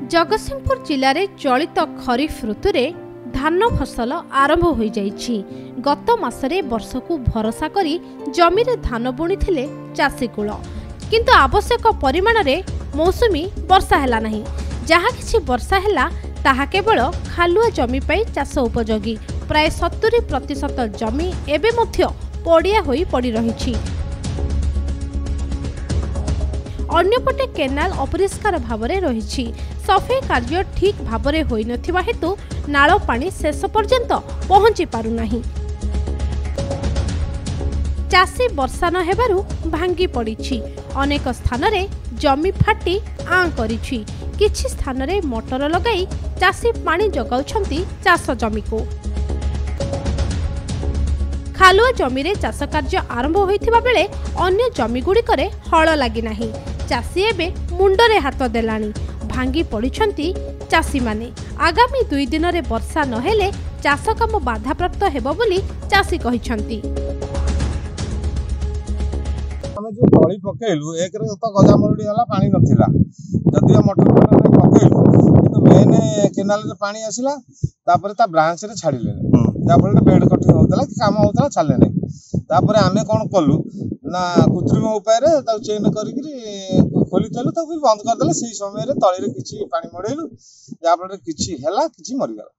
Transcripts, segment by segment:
जगतसिंहपुर जिले में चलित खरीफ ऋतु रे धान फसल आरंभ हो जाइछि। गत मासरे वर्ष को भरोसा करी जमी रे धान बुणी थिले चाषी कूल, किंतु आवश्यक परिमाण रे मौसुमी वर्षा हैला नहीं। जहा किछि वर्षा हैला ताहा केवल खालुआ जमी पाई चाष उपयोगी। प्राय 70% जमी एबे मध्य पड़िया होई पड़ी रहिछि। अन्यपटे केनाल अपरिष्कार भावरे रहिछि। सफाई कार्य ठीक भावरे होई नथिबा हेतु नाଳ पानी शेष पर्यंत पहुंची पारु नाही। चाषी वर्षा न हेबारु भांगी पड़िछि। अनेक स्थान रे जमी फाटी आं करिछि। किछि स्थान रे मोटर लगाई चाषी पानी जगाउछंती चाष जमी को। खालुआ जमी रे चाष कार्य आरंभ होइथिबा बेले अन्य जमी गुड़िकरे हळ लागि नाही। चाषी एबे मुंडरे हाथ देलानी। भांगी पड़िछंती चाषी माने। आगामी 2 दिन रे वर्षा नहेले चाष काम बाधाप्राप्त हेबो बोली चाषी कहिछंती। हमें जो तली पकेलु एक रे तो गजामरुडी हला पानी नथिला, जदियो मोटर पकेलु किंतु मेन केनाल रे पानी आसिला, तापर ता ब्रांच रे छाडिले जाफल बेड कटिंग होतला कि काम होतला छाले नै। तापर आमे कोन कलु ना कृत्रिम उपाय रे ता चेंज करिकरी खोली थलु ता बंद कर देले। सेही समय रे तळी रे किछि पानी मडेलु, जाफल किछि हेला किछि मरि गेला।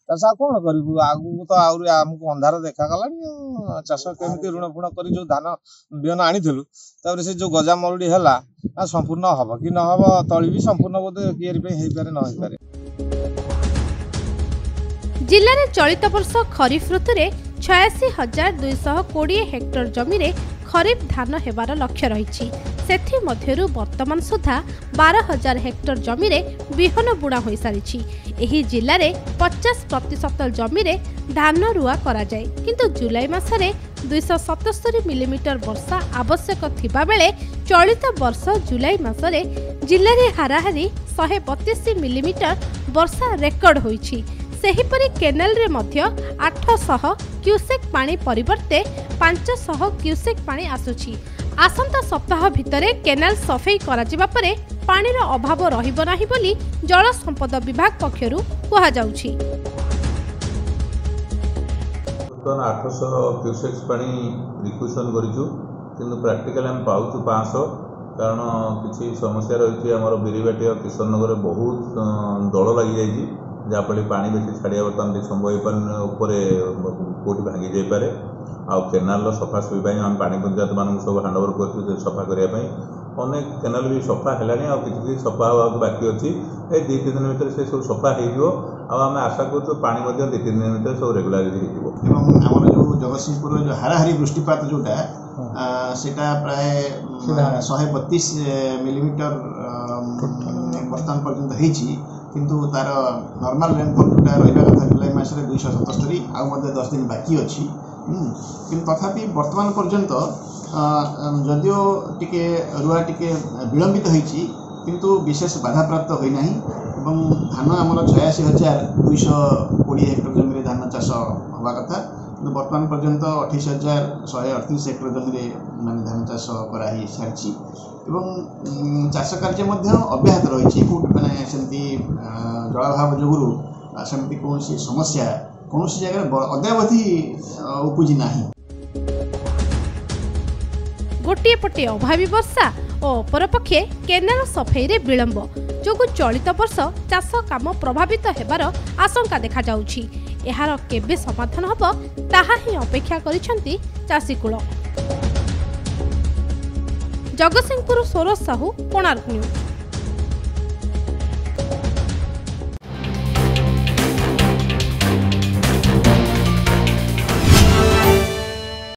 चाष कौन करू आगु तो आउरी आमको अंधार देखा गलानी। चाष केमिति ऋण फुण करी जो धान बिहन आनिथिलु तापर से जो गजा मरुडी हला संपूर्ण हबो कि न हबो तळी भी संपूर्ण बोधे कियरि पे हेइ पारे न हेइ पारे। जिल्ला रे चलित वर्ष खरीफ ऋतु रे 86,220 हेक्टर जमी रे खरीफ धान हेबार लक्ष्य रहिछि। सेथि मध्यरु वर्तमान सुधा 12,000 हेक्टर जमी रे बिहन बुणा होई सारिछि। एही जिल्ला रे 50% जमी रे धान रुआ करा जाय, किंतु जुलाई मासरे 277 मिलीमीटर वर्षा आवश्यक थिबा बेले चलित वर्ष जुलाई मासरे जिल्ला रे हाराहारी 132 मिलीमीटर वर्षा रेकर्ड होईछि। सेहीपरि केनाल रे मध्य 800 क्यूसेक पानी परिवर्ते 500 क्यूसेक पानी आसुछि। आसंता सप्ताह भितरे केनाल सफाई करा जिबा परे पानीर अभाव रहिबो नाही बोली जल संपद विभाग पक्षरु कहा जाउछि। 800 क्यूसेक पानी रिक्वेशन करिछु, किंतु प्रैक्टिकल हम पाउछु 500। कारण किछि समस्या रहिछि। हमर बिरिबाटी किशननगर बहुत दळ लागि जाइछि, जाफल पानी बेसी छाड़िया बर्तमान संभव होपे कौटी भांगी जापे। आ केनाल सफासफी आम पानी पंचायत मानक सब हैंडओवर कर सफा करने। अनेक केनाल भी सफा है, कि सफा हाँ बाकी अच्छी। ये 2-3 दिन भर से सब सफा हो। आम आशा कर पानी 2-3 दिन भर सब रेगुलारिटी हो। जो जगतसिंहपुर जो हाराहारी वृष्टिपात जोटा सेटा प्राय 132 मिलीमीटर वर्तमान पर्यंत होइछि, किंतु तार नॉर्मल रेनफॉल जोटा रहिबा कथा जुलाई मास रे 277 आ मध्ये 10 दिन बाकी अछि। किंतु तथापि वर्तमान पर्यंत जदियो टिके रुआ टिके विलंबित होइछि, किंतु विशेष बाधा प्राप्त होई नाही। एवं धान हमर 86,220 हेक्टर जमी रे धान चाष होबा कथा, किंतु वर्तमान पर्यंत 28,138 हेक्टर जमी रे माने धान चाष करा ही सारिछि। एवं चाष कार्य मध्य अब्याहत रहिछि। माने सेमती जलाभाव जोगुरु सेमती कोनसी समस्या कोनसी जगह अद्यावधि उपजी नाही। गोटे पटे अभावी वर्षा और अपरपक्षे केनाल सफाई रे विलंब जोगु चलित वर्ष चाष काम प्रभावित हेबार आशंका देखा जाउछि। एहार केबे समाधान हबो ताहा ही अपेक्षा करिसंती चाषी कूल। जगतसिंहपुर सोरस साहू, कोणार्क न्यूज।